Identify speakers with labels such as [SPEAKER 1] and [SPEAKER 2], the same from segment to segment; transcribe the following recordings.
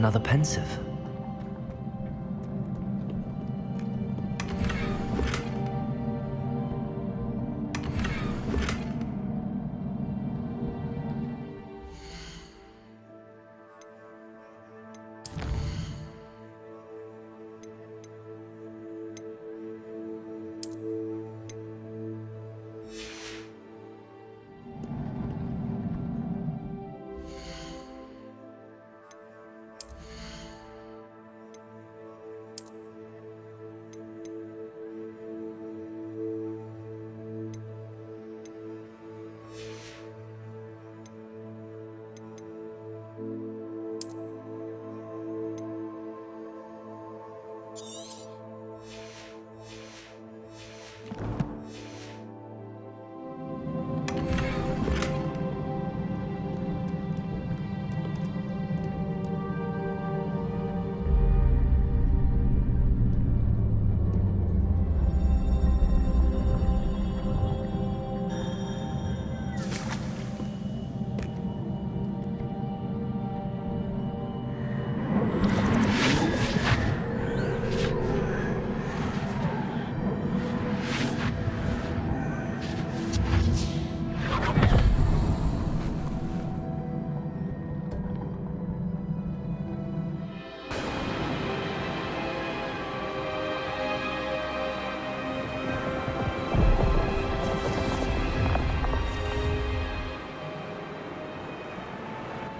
[SPEAKER 1] another pensive.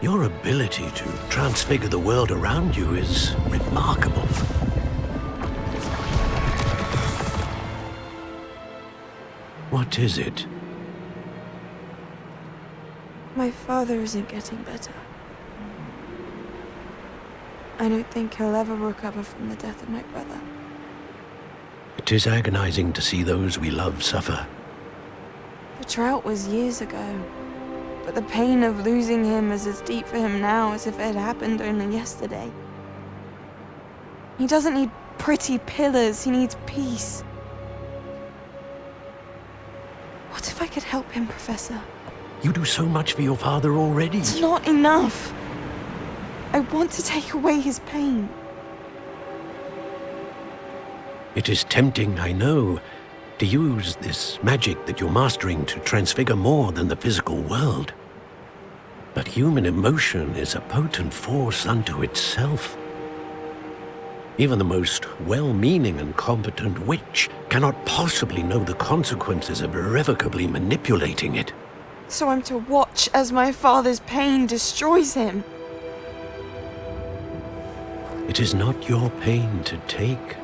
[SPEAKER 2] Your ability to transfigure the world around you is remarkable. What is it?
[SPEAKER 3] My father isn't getting better. I don't think he'll ever recover from the death of my brother.
[SPEAKER 2] It is agonizing to see those we love suffer.
[SPEAKER 3] The drought was years ago, but the pain of losing him is as deep for him now as if it had happened only yesterday. He doesn't need pretty pillars, he needs peace. What if I could help him, Professor?
[SPEAKER 2] You do so much for your father already.
[SPEAKER 3] It's not enough. I want to take away his pain.
[SPEAKER 2] It is tempting, I know, to use this magic that you're mastering to transfigure more than the physical world. But human emotion is a potent force unto itself. Even the most well-meaning and competent witch cannot possibly know the consequences of irrevocably manipulating it.
[SPEAKER 3] So I'm to watch as my father's pain destroys him.
[SPEAKER 2] It is not your pain to take.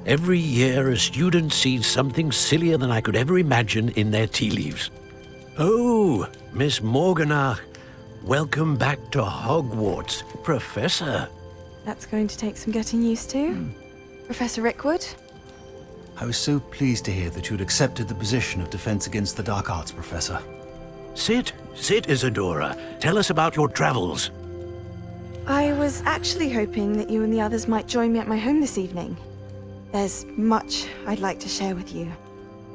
[SPEAKER 2] Every year, a student sees something sillier than I could ever imagine in their tea leaves. Oh, Miss Morganach, welcome back to Hogwarts, Professor.
[SPEAKER 3] That's going to take some getting used to. Professor Rickwood?
[SPEAKER 4] I was so pleased to hear that you'd accepted the position of Defense Against the Dark Arts, Professor.
[SPEAKER 2] Sit, Isadora. Tell us about your travels.
[SPEAKER 3] I was actually hoping that you and the others might join me at my home this evening. There's much I'd like to share with you.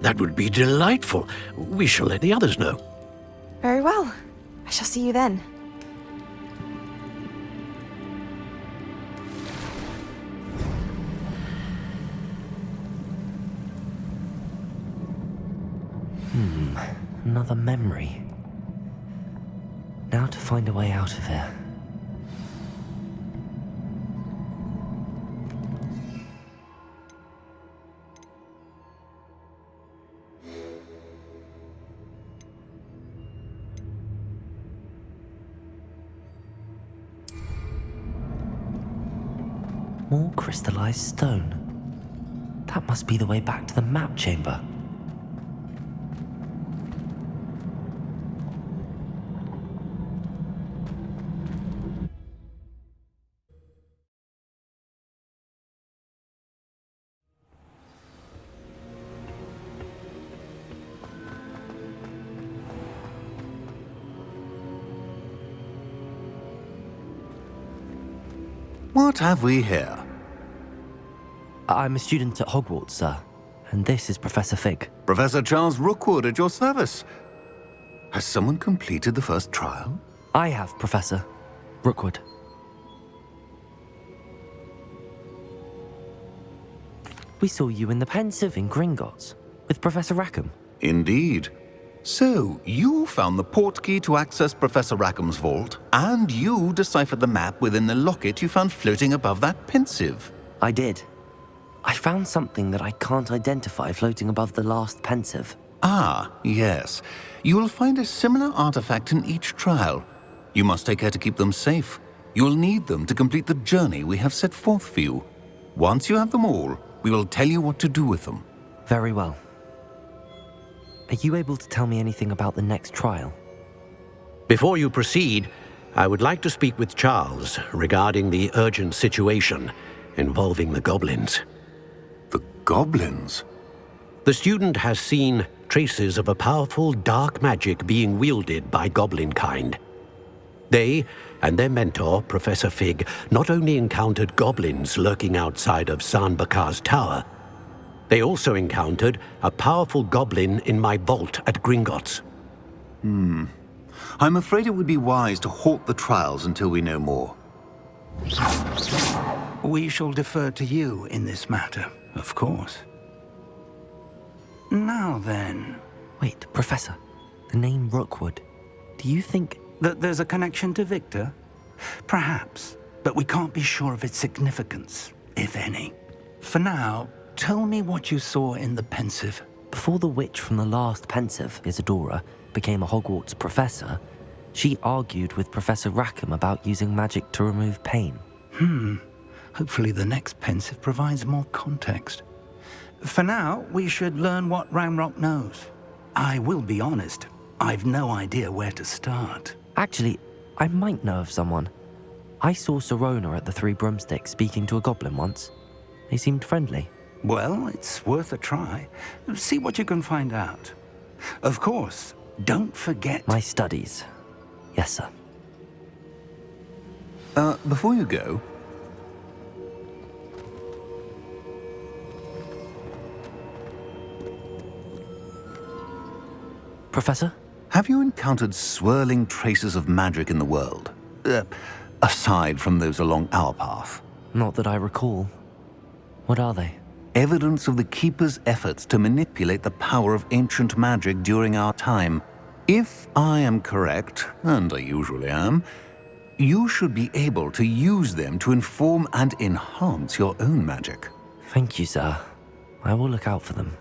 [SPEAKER 2] That would be delightful. We shall let the others know.
[SPEAKER 3] Very well. I shall see you then.
[SPEAKER 1] Another memory. Now to find a way out of here. More crystallized stone. That must be the way back to the map chamber.
[SPEAKER 4] What have we here?
[SPEAKER 1] I'm a student at Hogwarts, sir, and this is Professor Fig.
[SPEAKER 4] Professor Charles Rookwood at your service. Has someone completed the first trial?
[SPEAKER 1] I have, Professor Rookwood. We saw you in the Pensive in Gringotts with Professor Rackham.
[SPEAKER 4] Indeed. So, you found the portkey to access Professor Rackham's vault, and you deciphered the map within the locket you found floating above that Pensive.
[SPEAKER 1] I did. I found something that I can't identify floating above the last Pensive.
[SPEAKER 4] Ah, yes. You will find a similar artifact in each trial. You must take care to keep them safe. You will need them to complete the journey we have set forth for you. Once you have them all, we will tell you what to do with them.
[SPEAKER 1] Very well. Are you able to tell me anything about the next trial?
[SPEAKER 2] Before you proceed, I would like to speak with Charles regarding the urgent situation involving the goblins.
[SPEAKER 4] The goblins?
[SPEAKER 2] The student has seen traces of a powerful dark magic being wielded by goblin kind. They and their mentor, Professor Fig, not only encountered goblins lurking outside of San Bakar's tower, they also encountered a powerful goblin in my vault at Gringotts.
[SPEAKER 4] I'm afraid it would be wise to halt the trials until we know more.
[SPEAKER 5] We shall defer to you in this matter, of course. Now then,
[SPEAKER 1] Wait, Professor. The name Rookwood. Do you think...
[SPEAKER 5] that there's a connection to Victor? Perhaps, but we can't be sure of its significance, if any. For now, tell me what you saw in the Pensive.
[SPEAKER 1] Before the witch from the last Pensive, Isadora, became a Hogwarts professor, she argued with Professor Rackham about using magic to remove pain.
[SPEAKER 5] Hopefully the next Pensive provides more context. For now, we should learn what Ramrock knows. I will be honest, I've no idea where to start.
[SPEAKER 1] Actually, I might know of someone. I saw Sirona at the Three Broomsticks speaking to a goblin once. They seemed friendly.
[SPEAKER 5] Well, it's worth a try. See what you can find out. Of course, don't forget...
[SPEAKER 1] My studies. Yes, sir.
[SPEAKER 4] Before you go...
[SPEAKER 1] Professor?
[SPEAKER 4] Have you encountered swirling traces of magic in the world? Aside from those along our path?
[SPEAKER 1] Not that I recall. What are they?
[SPEAKER 4] Evidence of the Keeper's efforts to manipulate the power of ancient magic during our time. If I am correct, and I usually am, you should be able to use them to inform and enhance your own magic.
[SPEAKER 1] Thank you, sir. I will look out for them.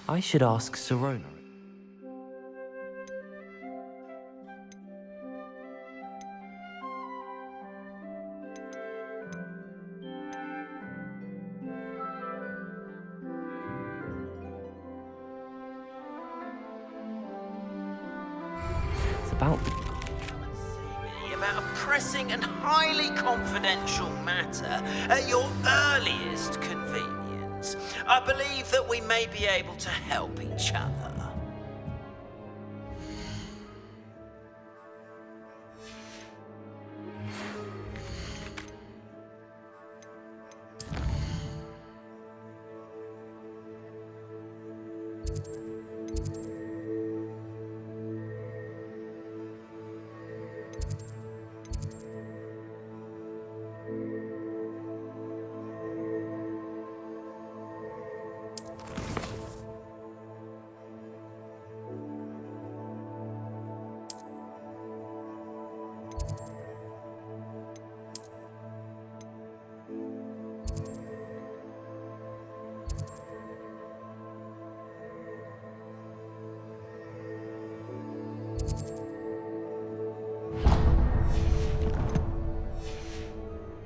[SPEAKER 1] I should ask Sirona. It's about
[SPEAKER 6] about a pressing and highly confidential matter at your earliest convenience. I believe that we may be able to help each other.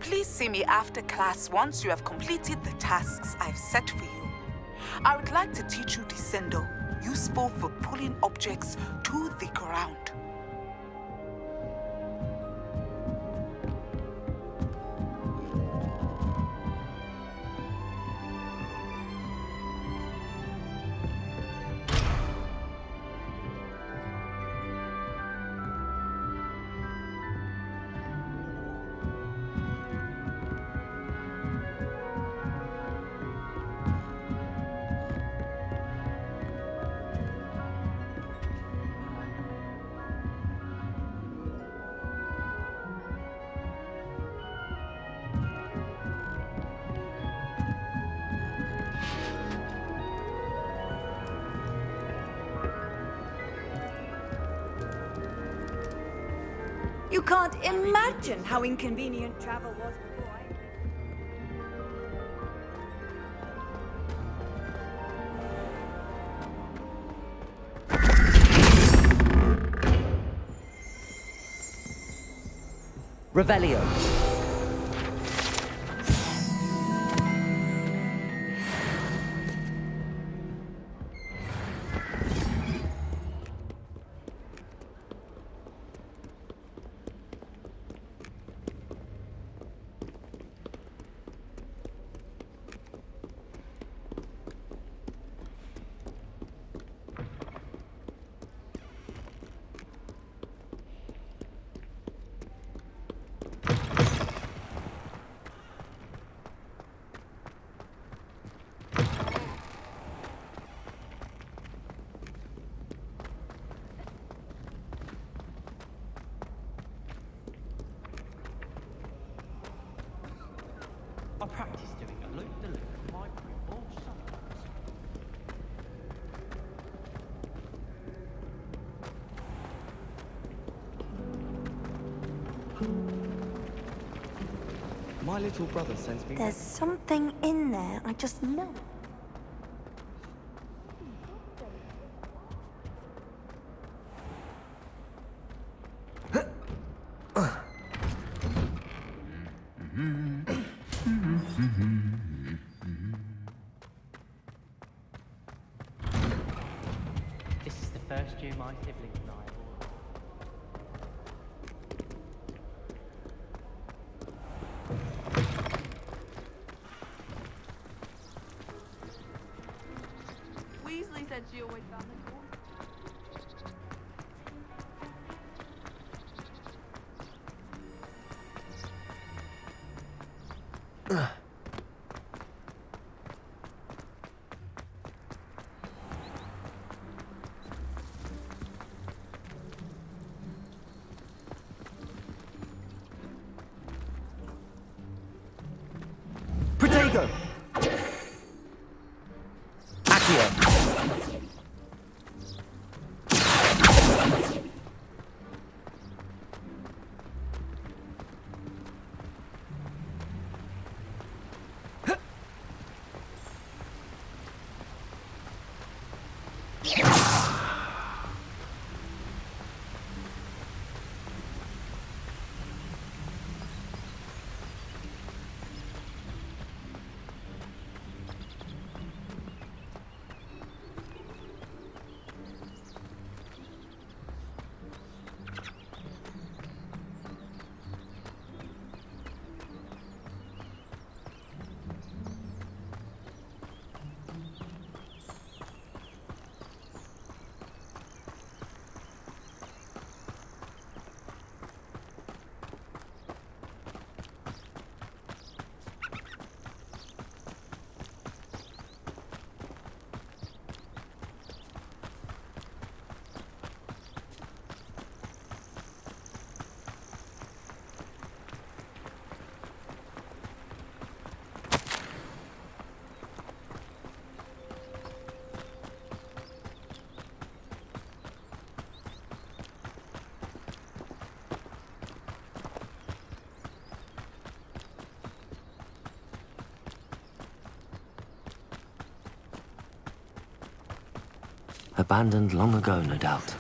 [SPEAKER 7] Please see me after class once you have completed the tasks I've set for you. I would like to teach you Descendo, useful for pulling objects to the ground.
[SPEAKER 8] You can't imagine how inconvenient travel was before I...
[SPEAKER 1] Revelio.
[SPEAKER 9] I practice doing a loop-the-loop micro ball sometimes.
[SPEAKER 10] My little brother sends me...
[SPEAKER 8] There's something in there, I just know.
[SPEAKER 9] This is the first year my siblings and I have
[SPEAKER 3] Weasley said she always found them cool.
[SPEAKER 1] Protego! Accio! Abandoned long ago, no doubt.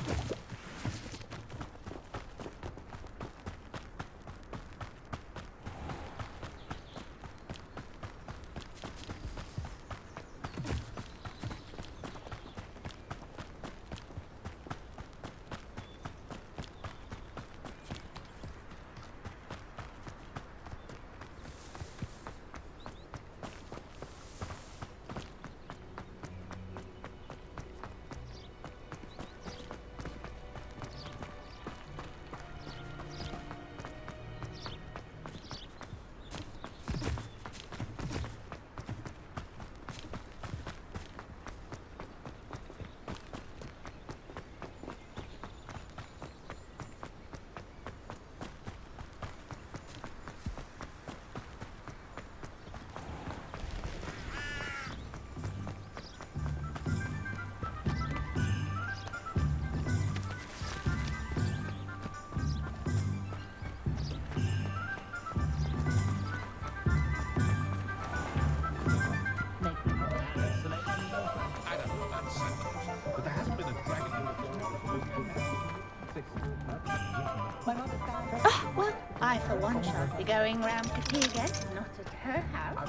[SPEAKER 11] Oh, well, I for one shall be going round for tea again, not at her house.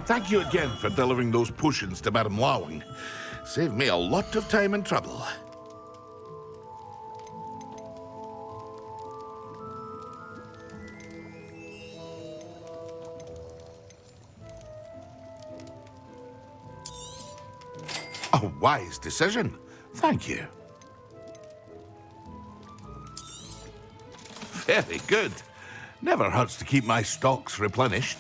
[SPEAKER 12] Thank you again for delivering those potions to Madame Lowing. Saved me a lot of time and trouble. A wise decision. Thank you. Very good. Never hurts to keep my stocks replenished.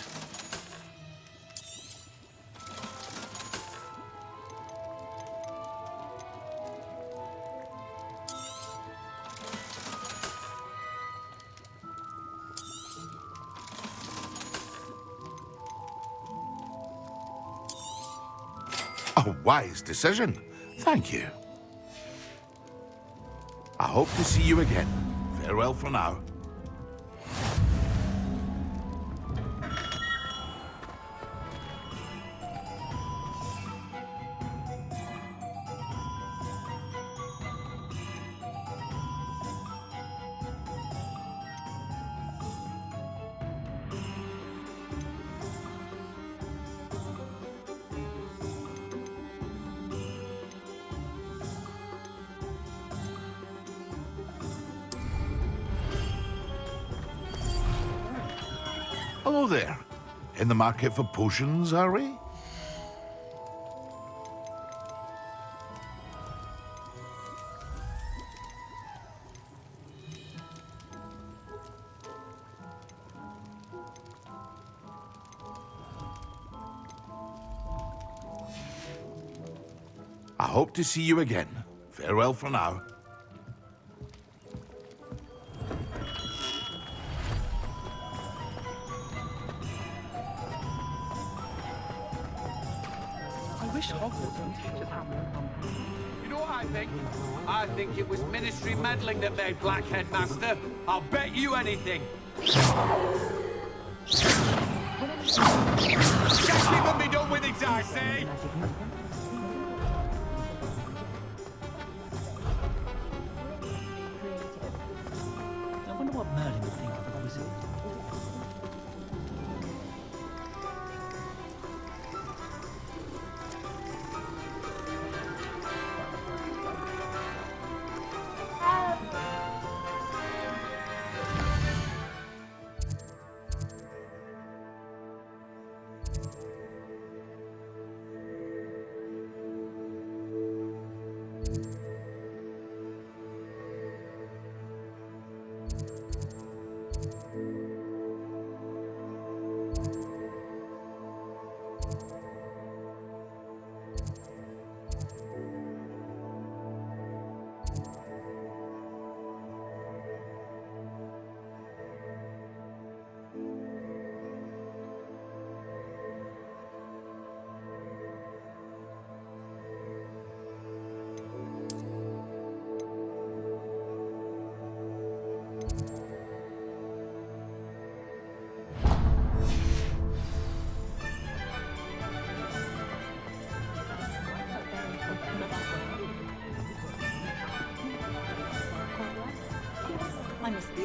[SPEAKER 12] A wise decision. Thank you. I hope to see you again. Farewell for now. Hello there. In the market for potions, are we? I hope to see you again. Farewell for now.
[SPEAKER 9] I wish Hogwarts would teach us how to...
[SPEAKER 13] You know what I think? I think it was Ministry meddling that made Black Headmaster. I'll bet you anything. Just even be done with it, I say.
[SPEAKER 9] I wonder what Merlin would think of a wizard.
[SPEAKER 11] Thank you.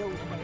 [SPEAKER 8] old way.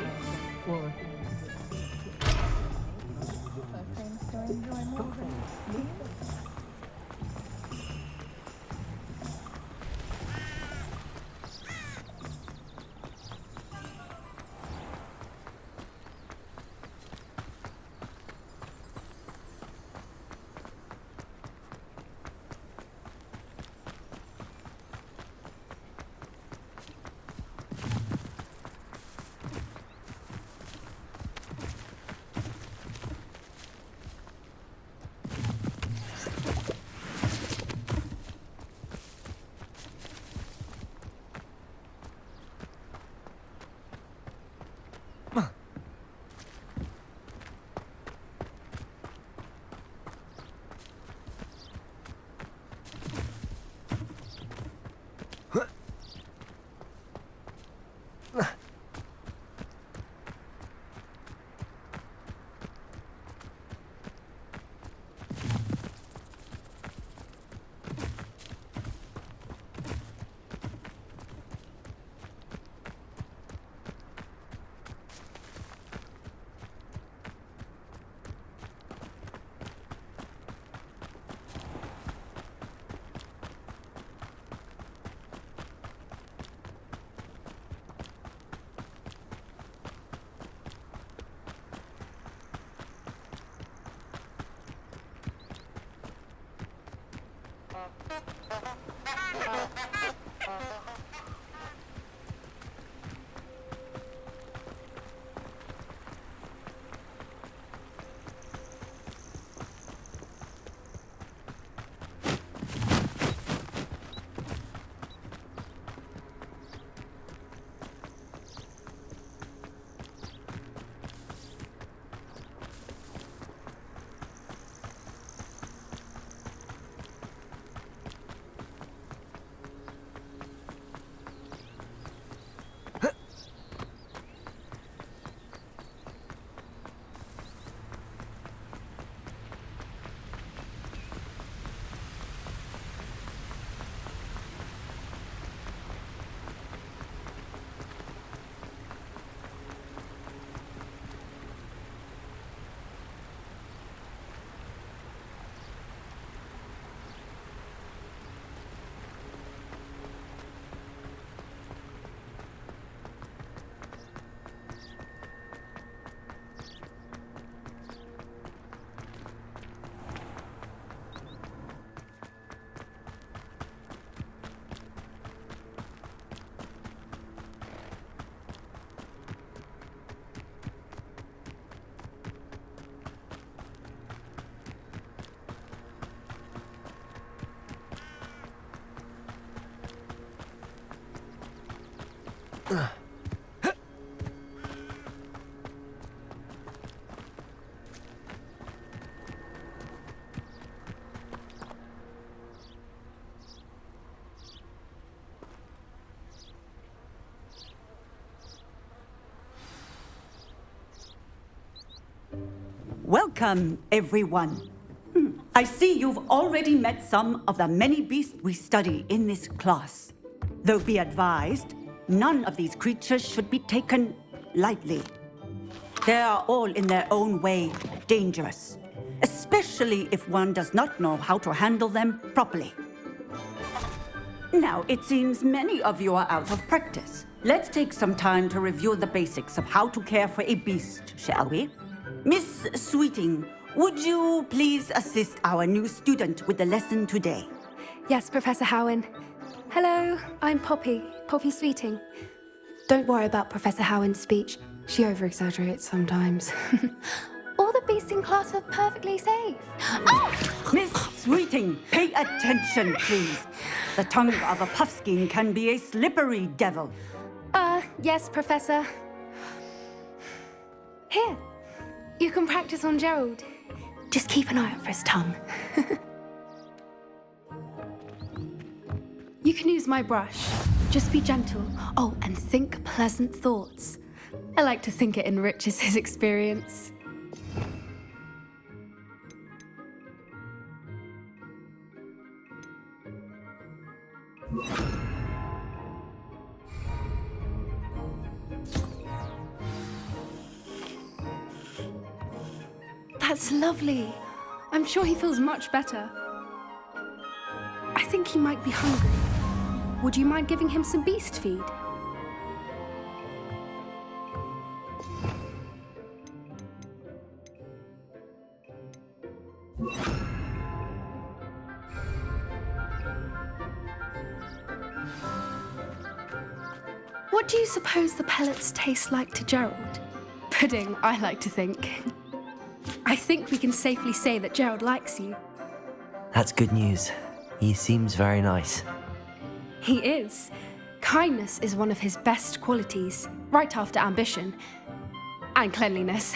[SPEAKER 14] Welcome, everyone. I see you've already met some of the many beasts we study in this class. Though be advised, none of these creatures should be taken lightly. They are all in their own way dangerous, especially if one does not know how to handle them properly. Now, it seems many of you are out of practice. Let's take some time to review the basics of how to care for a beast, shall we? Miss Sweeting, would you please assist our new student with the lesson today?
[SPEAKER 15] Yes, Professor Howen. Hello, I'm Poppy Sweeting. Don't worry about Professor Howen's speech. She over-exaggerates sometimes. All the beasts in class are perfectly safe. Oh!
[SPEAKER 14] Miss Sweeting, pay attention, please. The tongue of a puffskein can be a slippery devil.
[SPEAKER 15] Yes, Professor. Here, you can practice on Gerald. Just keep an eye out for his tongue. You can use my brush. Just be gentle. Oh, and think pleasant thoughts. I like to think it enriches his experience. That's lovely. I'm sure he feels much better. I think he might be hungry. Would you mind giving him some beast feed? What do you suppose the pellets taste like to Gerald? Pudding, I like to think. I think we can safely say that Gerald likes you.
[SPEAKER 1] That's good news. He seems very nice.
[SPEAKER 15] He is. Kindness is one of his best qualities, right after ambition. And cleanliness.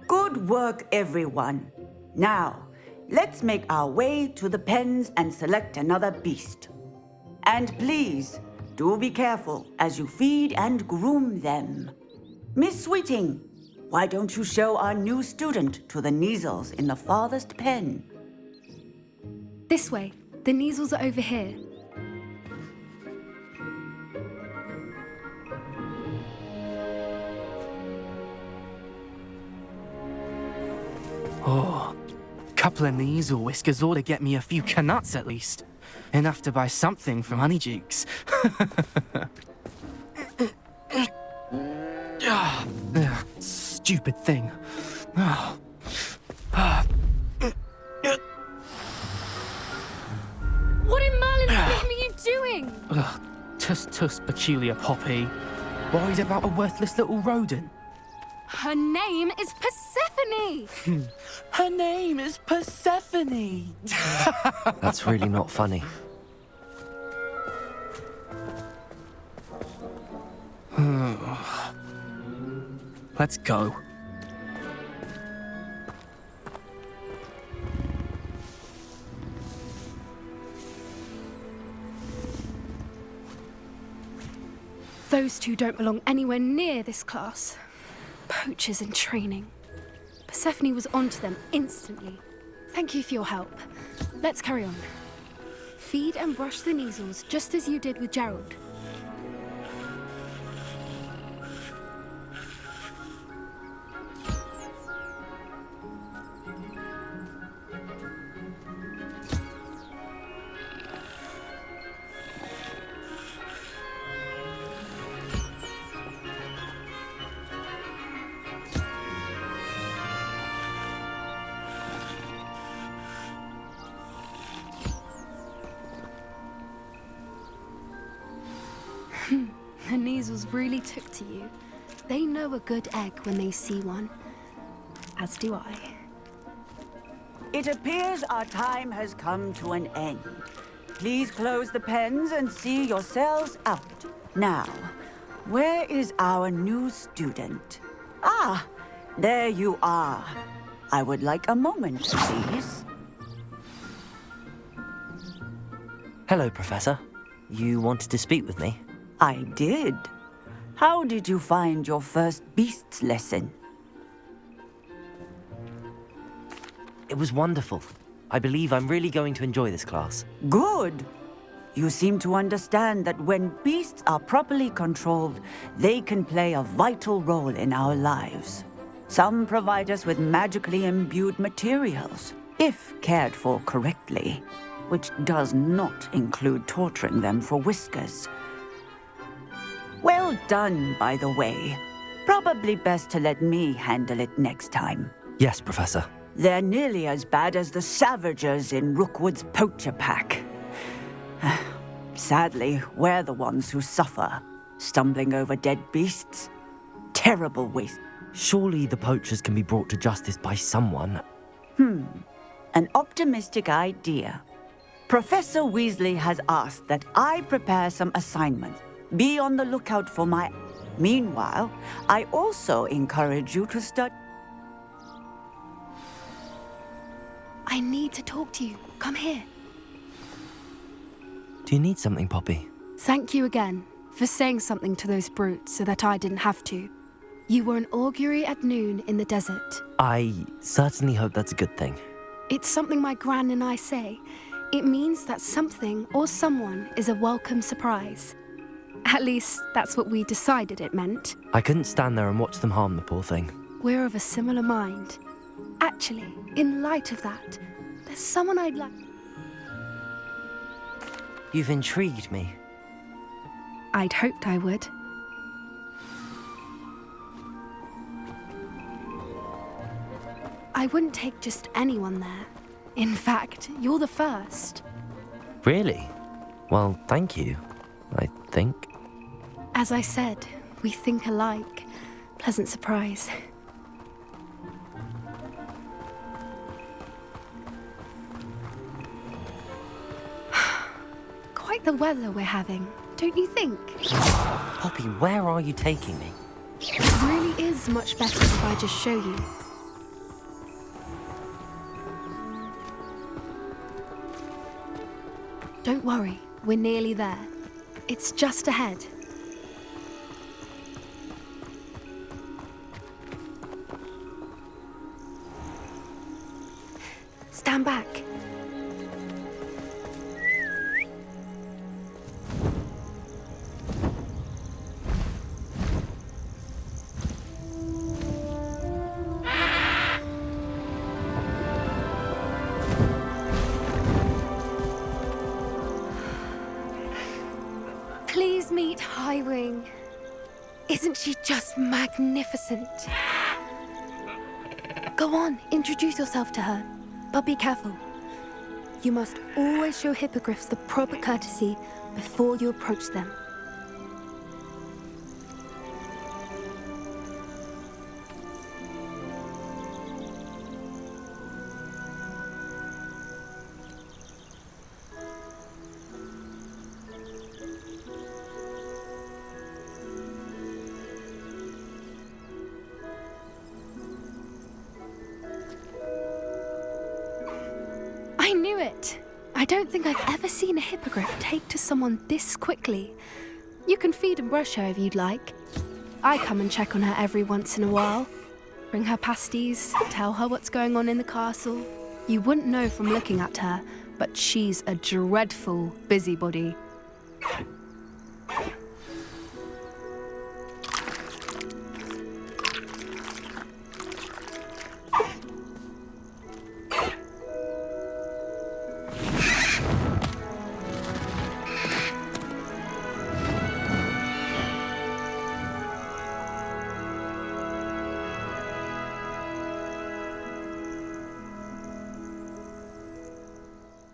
[SPEAKER 14] Good work, everyone. Now, let's make our way to the pens and select another beast. And please, do be careful as you feed and groom them. Miss Sweeting, why don't you show our new student to the Kneazles in the farthest pen?
[SPEAKER 15] This way. The Kneazles are over here.
[SPEAKER 9] Oh, couple of Kneazle whiskers ought to get me a few canuts at least. Enough to buy something from Honeydukes. Stupid thing.
[SPEAKER 15] What in Merlin's name are you doing?
[SPEAKER 9] Tuss, peculiar Poppy. Worried about a worthless little rodent.
[SPEAKER 15] Her name is Persephone!
[SPEAKER 9] Her name is Persephone!
[SPEAKER 1] That's really not funny.
[SPEAKER 9] Let's go.
[SPEAKER 15] Those two don't belong anywhere near this class. Poachers in training. Persephone was onto them instantly. Thank you for your help. Let's carry on. Feed and brush the Kneazles just as you did with Gerald. The Kneazles really took to you. They know a good egg when they see one. As do I.
[SPEAKER 14] It appears our time has come to an end. Please close the pens and see yourselves out. Now, where is our new student? Ah, there you are. I would like a moment, please.
[SPEAKER 1] Hello, Professor. You wanted to speak with me?
[SPEAKER 14] I did. How did you find your first beasts lesson?
[SPEAKER 1] It was wonderful. I believe I'm really going to enjoy this class.
[SPEAKER 14] Good. You seem to understand that when beasts are properly controlled, they can play a vital role in our lives. Some provide us with magically imbued materials, if cared for correctly, which does not include torturing them for whiskers. Well done, by the way. Probably best to let me handle it next time.
[SPEAKER 1] Yes, Professor.
[SPEAKER 14] They're nearly as bad as the Savagers in Rookwood's poacher pack. Sadly, we're the ones who suffer, stumbling over dead beasts. Terrible waste.
[SPEAKER 1] Surely the poachers can be brought to justice by someone.
[SPEAKER 14] An optimistic idea. Professor Weasley has asked that I prepare some assignments. Be on the lookout for my... Meanwhile, I also encourage you to study...
[SPEAKER 15] I need to talk to you. Come here.
[SPEAKER 1] Do you need something, Poppy?
[SPEAKER 15] Thank you again for saying something to those brutes so that I didn't have to. You were an augury at noon in the desert.
[SPEAKER 1] I certainly hope that's a good thing.
[SPEAKER 15] It's something my gran and I say. It means that something or someone is a welcome surprise. At least, that's what we decided it meant.
[SPEAKER 1] I couldn't stand there and watch them harm the poor thing.
[SPEAKER 15] we're of a similar mind. Actually, in light of that, there's someone I'd like...
[SPEAKER 1] You've intrigued me.
[SPEAKER 15] I'd hoped I would. I wouldn't take just anyone there. In fact, you're the first.
[SPEAKER 1] Really? Well, thank you, I think.
[SPEAKER 15] As I said, we think alike. Pleasant surprise. Quite the weather we're having, don't you think?
[SPEAKER 1] Poppy, where are you taking me?
[SPEAKER 15] It really is much better if I just show you. Don't worry, we're nearly there. It's just ahead. Stand back. Please meet Highwing. Isn't she just magnificent? Go on, introduce yourself to her. But be careful. You must always show hippogriffs the proper courtesy before you approach them. I knew it! I don't think I've ever seen a hippogriff take to someone this quickly. You can feed and brush her if you'd like. I come and check on her every once in a while. Bring her pasties, tell her what's going on in the castle. You wouldn't know from looking at her, but she's a dreadful busybody.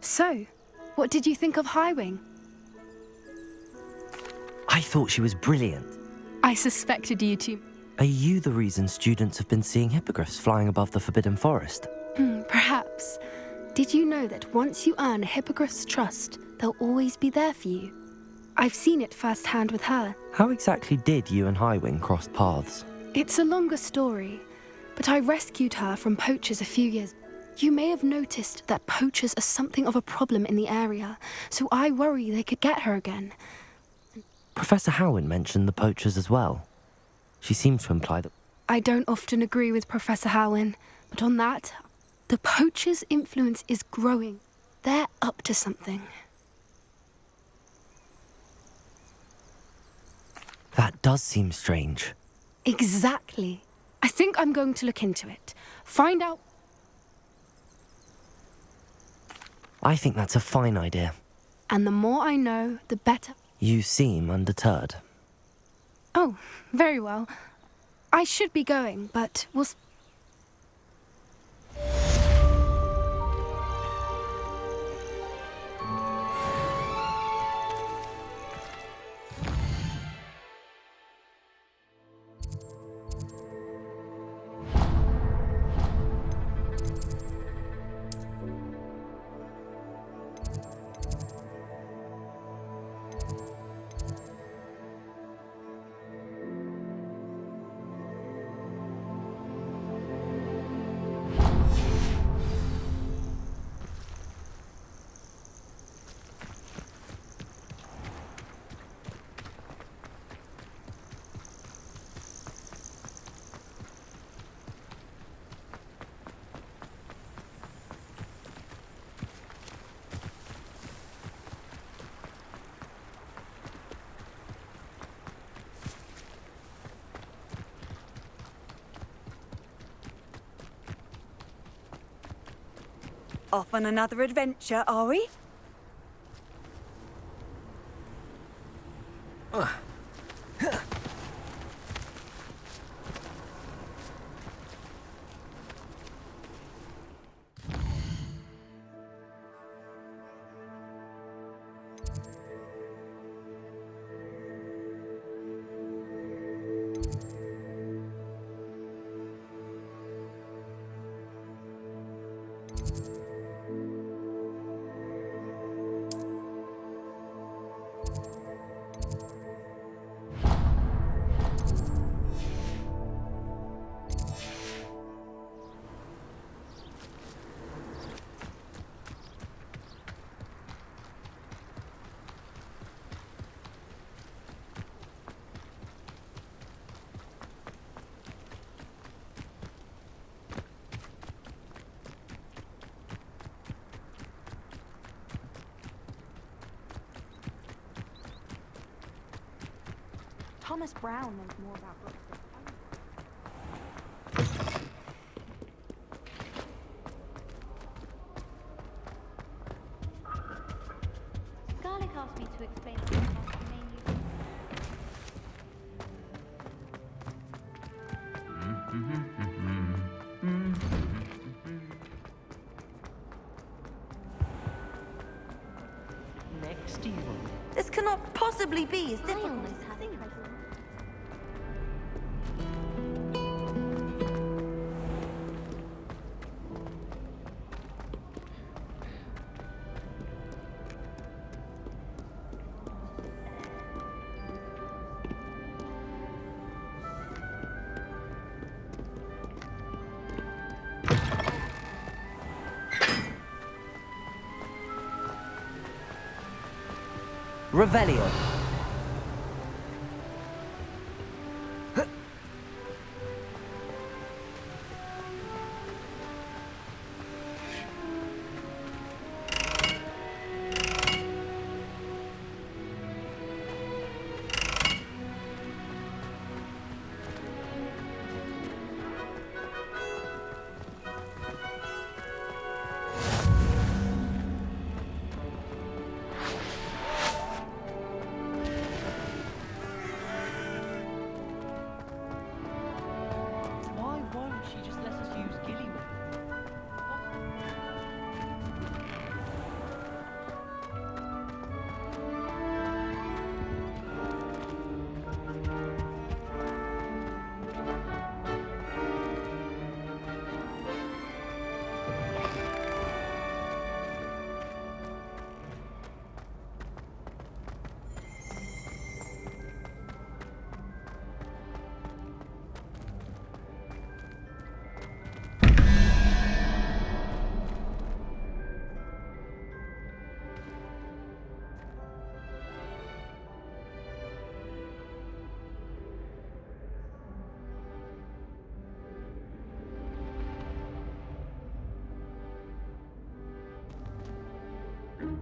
[SPEAKER 15] So, what did you think of Highwing?
[SPEAKER 1] I thought she was brilliant.
[SPEAKER 15] I suspected you two.
[SPEAKER 1] Are you the reason students have been seeing hippogriffs flying above the Forbidden Forest?
[SPEAKER 15] Perhaps. Did you know that once you earn a hippogriff's trust, they'll always be there for you? I've seen it firsthand with her.
[SPEAKER 1] How exactly did you and Highwing cross paths?
[SPEAKER 15] It's a longer story, but I rescued her from poachers a few years. You may have noticed that poachers are something of a problem in the area, so I worry they could get her again.
[SPEAKER 1] Professor Howin mentioned the poachers as well. She seemed to imply that...
[SPEAKER 15] I don't often agree with Professor Howin, but on that, the poachers' influence is growing. They're up to something.
[SPEAKER 1] That does seem strange.
[SPEAKER 15] Exactly. I think I'm going to look into it. Find out...
[SPEAKER 1] I think that's a fine idea.
[SPEAKER 15] And the more I know, the better.
[SPEAKER 1] You seem undeterred.
[SPEAKER 15] Oh, very well. I should be going, but we'll...
[SPEAKER 8] Off on another adventure, are we?
[SPEAKER 16] Thomas Brown knows more about books than Garlic asked me to explain to you about the main use.
[SPEAKER 17] Next evil.
[SPEAKER 8] This cannot possibly be as difficult as
[SPEAKER 1] Revelio.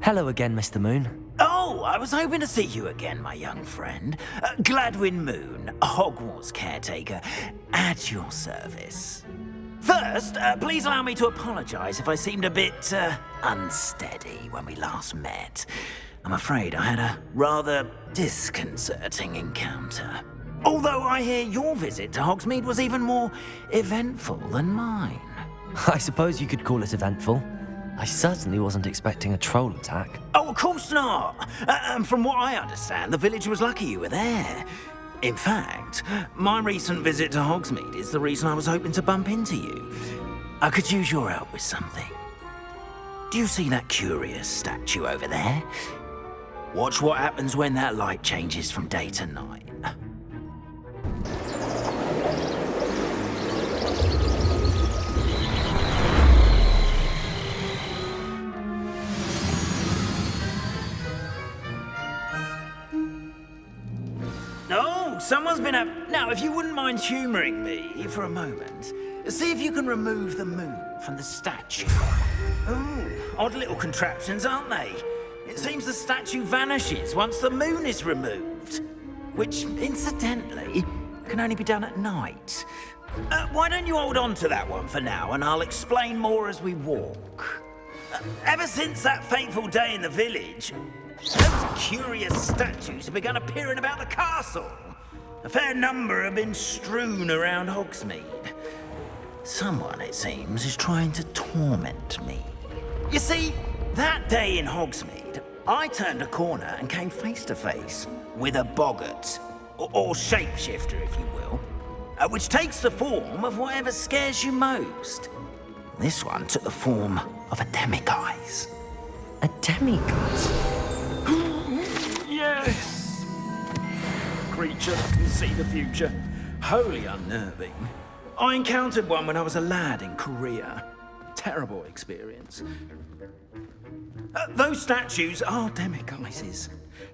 [SPEAKER 1] Hello again, Mr. Moon.
[SPEAKER 6] Oh, I was hoping to see you again, my young friend. Gladwin Moon, Hogwarts caretaker, at your service. First, please allow me to apologize if I seemed a bit unsteady when we last met. I'm afraid I had a rather disconcerting encounter. Although I hear your visit to Hogsmeade was even more eventful than mine.
[SPEAKER 1] I suppose you could call it eventful. I certainly wasn't expecting a troll attack.
[SPEAKER 6] Oh, of course not. And from what I understand, the village was lucky you were there. In fact, my recent visit to Hogsmeade is the reason I was hoping to bump into you. I could use your help with something. Do you see that curious statue over there? Watch what happens when that light changes from day to night. Someone's been up. Now, if you wouldn't mind humouring me for a moment, see if you can remove the moon from the statue. Oh, odd little contraptions, aren't they? It seems the statue vanishes once the moon is removed, which, incidentally, can only be done at night. Why don't you hold on to that one for now, and I'll explain more as we walk. Ever since that fateful day in the village, those curious statues have begun appearing about the castle. A fair number have been strewn around Hogsmeade. Someone, it seems, is trying to torment me. You see, that day in Hogsmeade, I turned a corner and came face to face with a boggart, or shapeshifter, if you will, which takes the form of whatever scares you most. This one took the form of a demiguise.
[SPEAKER 1] A demiguise?
[SPEAKER 6] Yes! Creature that can see the future. Wholly unnerving. I encountered one when I was a lad in Korea. Terrible experience. Those statues are demiguises.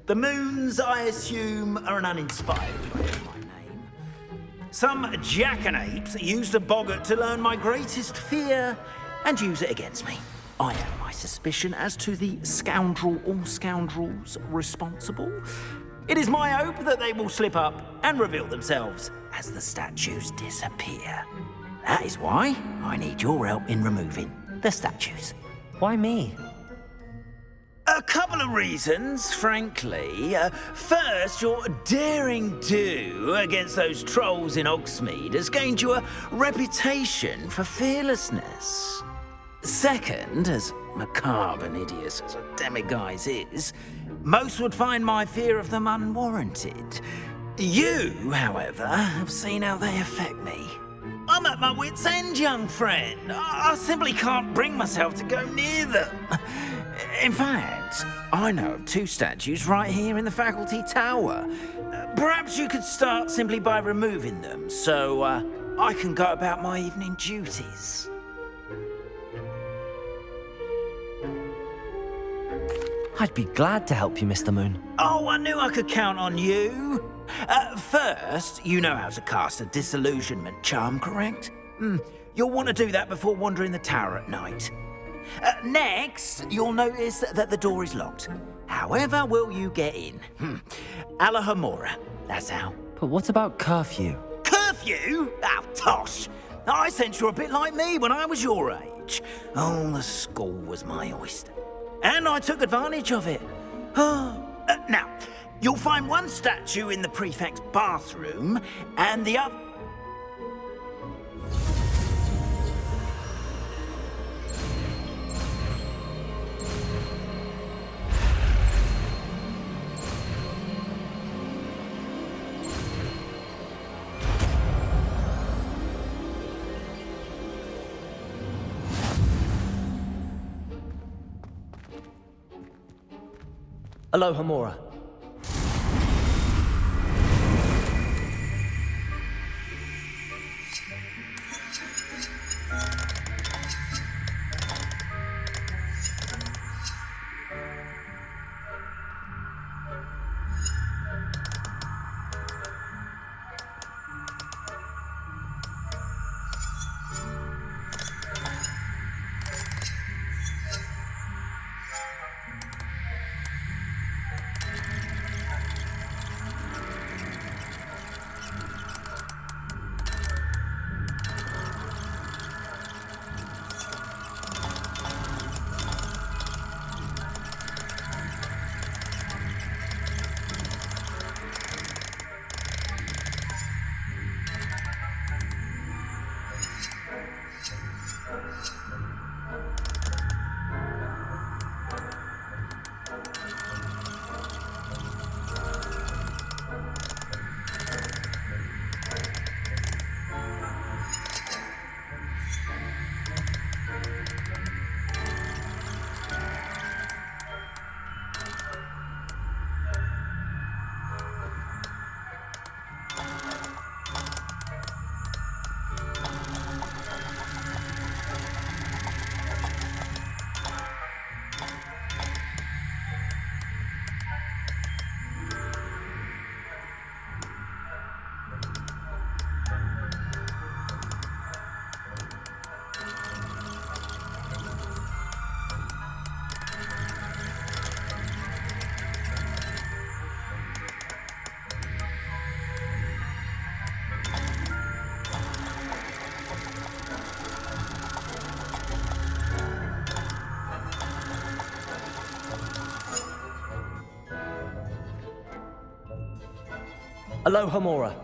[SPEAKER 6] The moons, I assume, are an uninspired way of my name. Some jackanapes used a boggart to learn my greatest fear and use it against me. I have my suspicion as to the scoundrel or scoundrels responsible. It is my hope that they will slip up and reveal themselves as the statues disappear. That is why I need your help in removing the statues.
[SPEAKER 1] Why me?
[SPEAKER 6] A couple of reasons, frankly. First, your daring do against those trolls in Hogsmeade has gained you a reputation for fearlessness. Second, as macabre and hideous as a demiguise is, most would find my fear of them unwarranted. You, however, have seen how they affect me. I'm at my wit's end, young friend. I simply can't bring myself to go near them. In fact, I know of 2 statues right here in the faculty tower. Perhaps you could start simply by removing them, so I can go about my evening duties.
[SPEAKER 1] I'd be glad to help you, Mr. Moon.
[SPEAKER 6] Oh, I knew I could count on you. First, you know how to cast a disillusionment charm, correct? You'll want to do that before wandering the tower at night. Next, you'll notice that the door is locked. However will you get in? Alahomora, that's how.
[SPEAKER 1] But what about curfew?
[SPEAKER 6] Curfew? Oh, tosh. I sense you're a bit like me when I was your age. Oh, the school was my oyster. And I took advantage of it. Now, you'll find one statue in the prefect's bathroom, and the other...
[SPEAKER 1] Alohomora. Aloha Mora.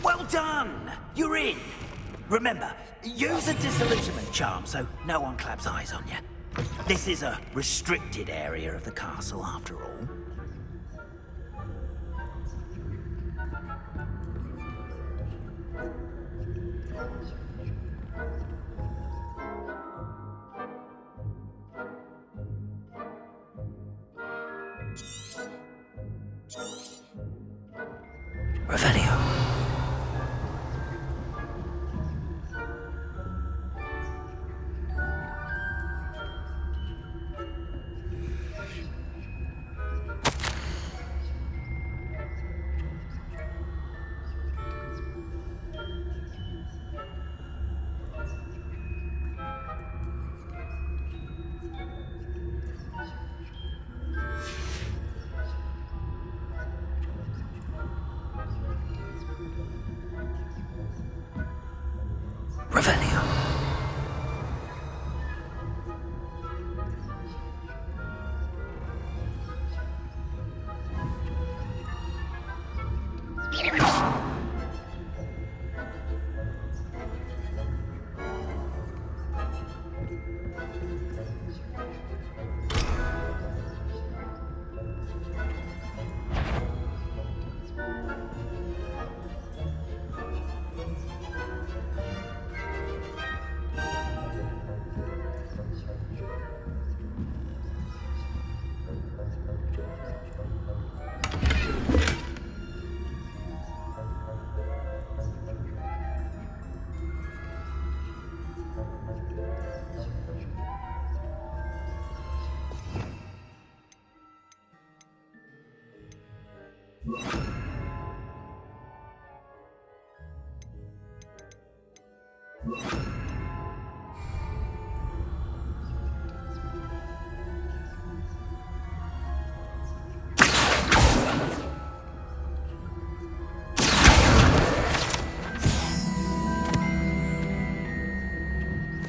[SPEAKER 6] Well done! You're in. Remember, use a disillusionment charm so no one claps eyes on you. This is a restricted area of the castle, after all.
[SPEAKER 1] Revelio. Revelio.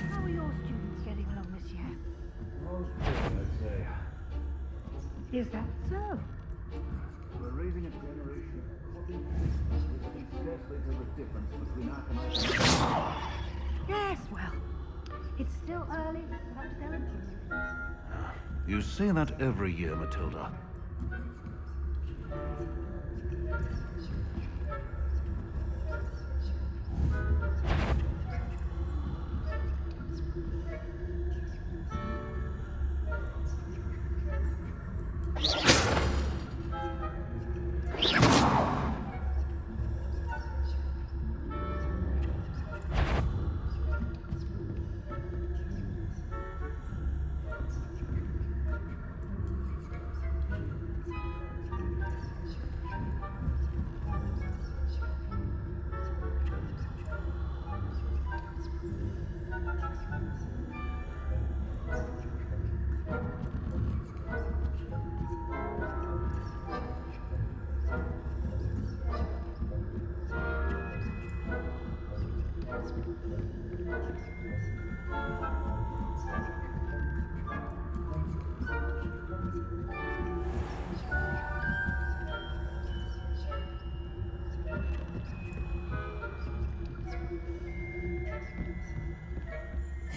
[SPEAKER 11] How are your students getting along this year? Is that so?
[SPEAKER 17] We're raising a generation of cutting edge who can scarcely tell the difference between academic.
[SPEAKER 11] Yes, well, it's still early. Perhaps they'll improve.
[SPEAKER 17] You say that every year, Matilda.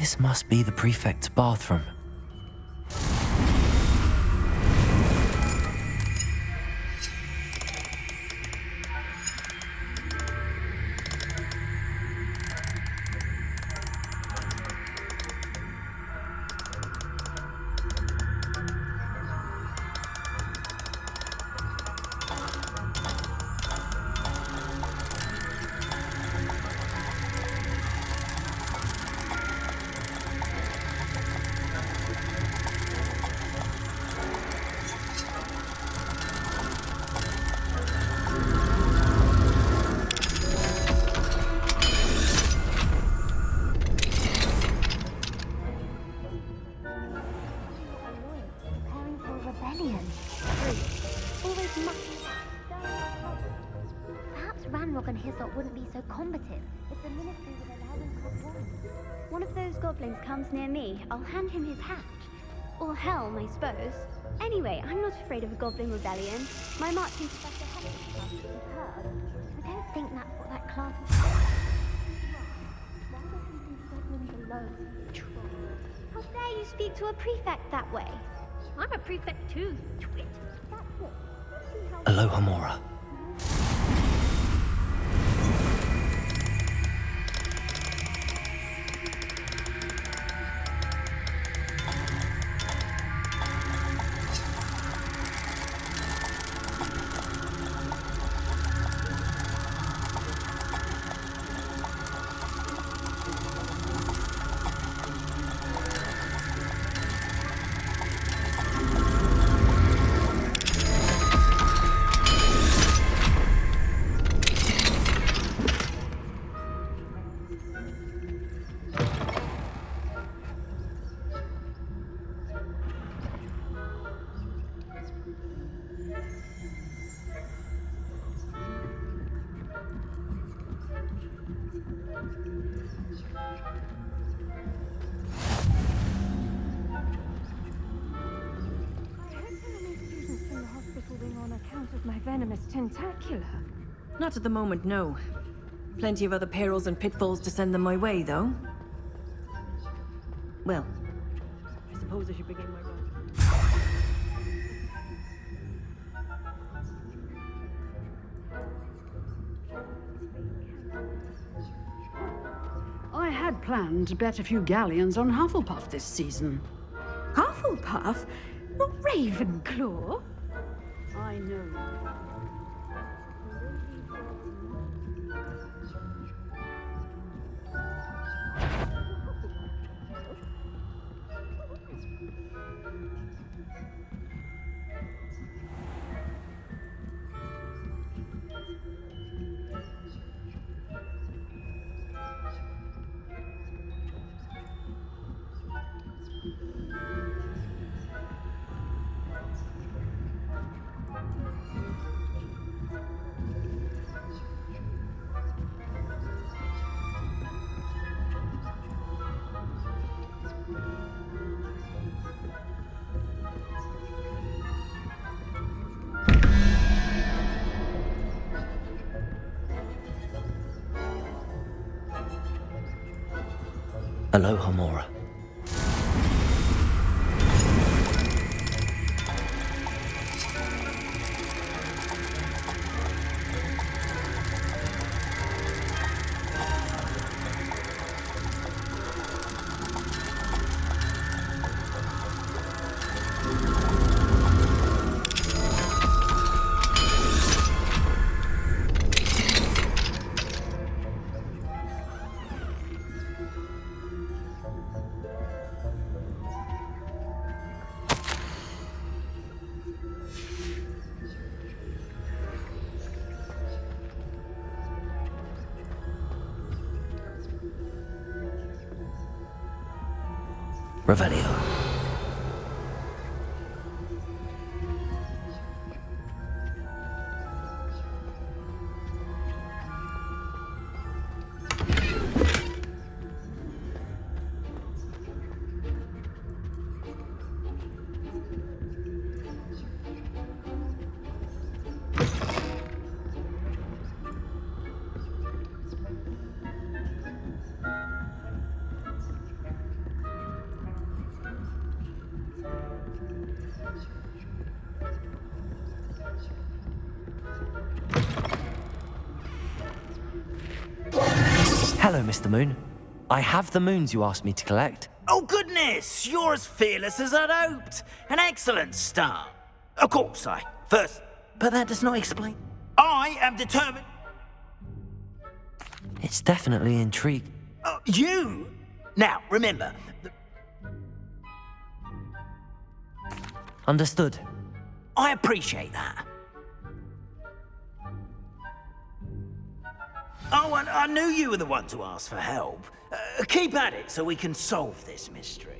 [SPEAKER 1] This must be the prefect's bathroom.
[SPEAKER 16] Rebellion. Always Perhaps Ranrock and Hyssop wouldn't be so combative if the Ministry would allow them to have one of those goblins comes near me, I'll hand him his hatch. Or helm, I suppose. Anyway, I'm not afraid of a goblin rebellion. My marching professor has superb. I don't think that's what that class is. Rather thinking goblins alone. How dare you speak to a prefect that way? I'm a prefect too, twit. That's it.
[SPEAKER 1] Aloha Mora.
[SPEAKER 18] On account of my venomous tentacula. Not at the moment, no. Plenty of other perils and pitfalls to send them my way, though. Well, I suppose I should begin my run.
[SPEAKER 19] I had planned to bet a few galleons on Hufflepuff this season.
[SPEAKER 18] Hufflepuff? Not Ravenclaw?
[SPEAKER 19] I know.
[SPEAKER 1] Aloha Mora. Revelio. Hello, Mr. Moon. I have the moons you asked me to collect.
[SPEAKER 6] Oh, goodness! You're as fearless as I'd hoped. An excellent start. Of course, but that does not explain. I am determined.
[SPEAKER 1] It's definitely intriguing.
[SPEAKER 6] You? Now, remember.
[SPEAKER 1] Understood.
[SPEAKER 6] I appreciate that. Oh, and I knew you were the one to ask for help. Keep at it so we can solve this mystery.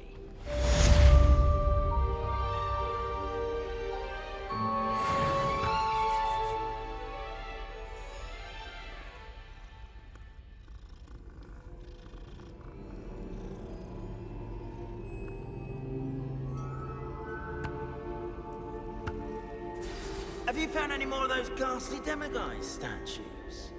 [SPEAKER 6] Have you found any more of those ghastly demiguise statues?